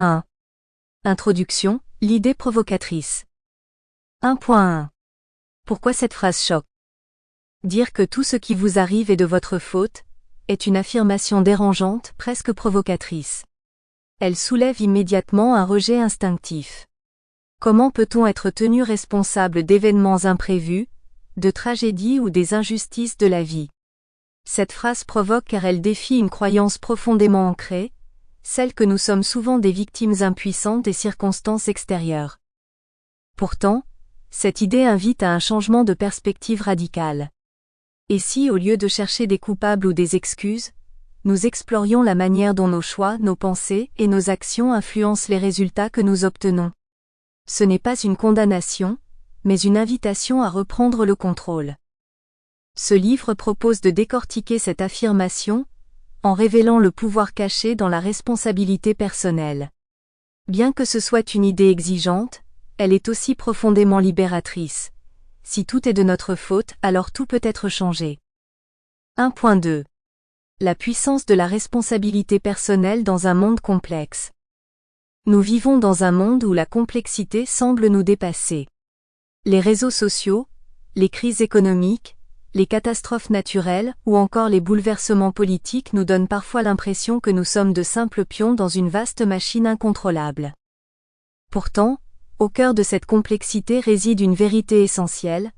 1. Introduction, l'idée provocatrice. 1.1. Pourquoi cette phrase choque? Dire que tout ce qui vous arrive est de votre faute est une affirmation dérangeante, presque provocatrice. Elle soulève immédiatement un rejet instinctif. Comment peut-on être tenu responsable d'événements imprévus, de tragédies ou des injustices de la vie? Cette phrase provoque car elle défie une croyance profondément ancrée, celle que nous sommes souvent des victimes impuissantes des circonstances extérieures. Pourtant, cette idée invite à un changement de perspective radical. Et si, au lieu de chercher des coupables ou des excuses, nous explorions la manière dont nos choix, nos pensées et nos actions influencent les résultats que nous obtenons? Ce n'est pas une condamnation, mais une invitation à reprendre le contrôle. Ce livre propose de décortiquer cette affirmation, en révélant le pouvoir caché dans la responsabilité personnelle. Bien que ce soit une idée exigeante, elle est aussi profondément libératrice. Si tout est de notre faute, alors tout peut être changé. 1.2. La puissance de la responsabilité personnelle dans un monde complexe. Nous vivons dans un monde où la complexité semble nous dépasser. Les réseaux sociaux, les crises économiques, les catastrophes naturelles ou encore les bouleversements politiques nous donnent parfois l'impression que nous sommes de simples pions dans une vaste machine incontrôlable. Pourtant, au cœur de cette complexité réside une vérité essentielle,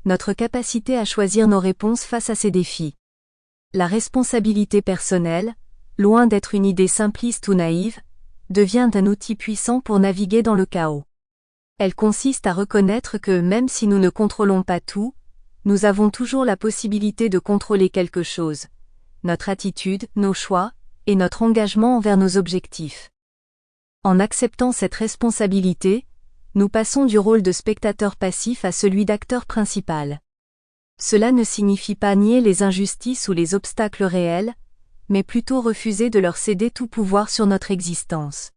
notre capacité à choisir nos réponses face à ces défis. La responsabilité personnelle, loin d'être une idée simpliste ou naïve, devient un outil puissant pour naviguer dans le chaos. Elle consiste à reconnaître que même si nous ne contrôlons pas tout, nous avons toujours la possibilité de contrôler quelque chose, notre attitude, nos choix, et notre engagement envers nos objectifs. En acceptant cette responsabilité, nous passons du rôle de spectateur passif à celui d'acteur principal. Cela ne signifie pas nier les injustices ou les obstacles réels, mais plutôt refuser de leur céder tout pouvoir sur notre existence.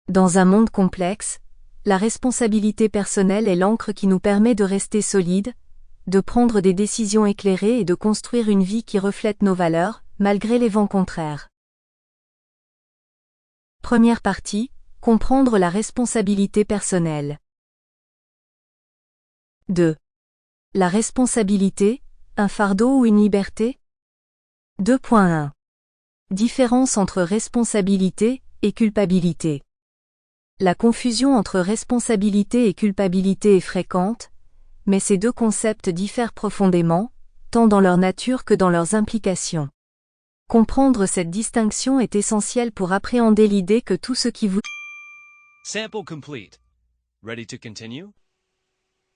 Dans un monde complexe, la responsabilité personnelle est l'ancre qui nous permet de rester solides, de prendre des décisions éclairées et de construire une vie qui reflète nos valeurs, malgré les vents contraires. Première partie, comprendre la responsabilité personnelle. 2. La responsabilité, un fardeau ou une liberté? 2.1. Différence entre responsabilité et culpabilité. La confusion entre responsabilité et culpabilité est fréquente, mais ces deux concepts diffèrent profondément, tant dans leur nature que dans leurs implications. Comprendre cette distinction est essentiel pour appréhender l'idée que tout ce qui vous... Sample complete. Ready to continue?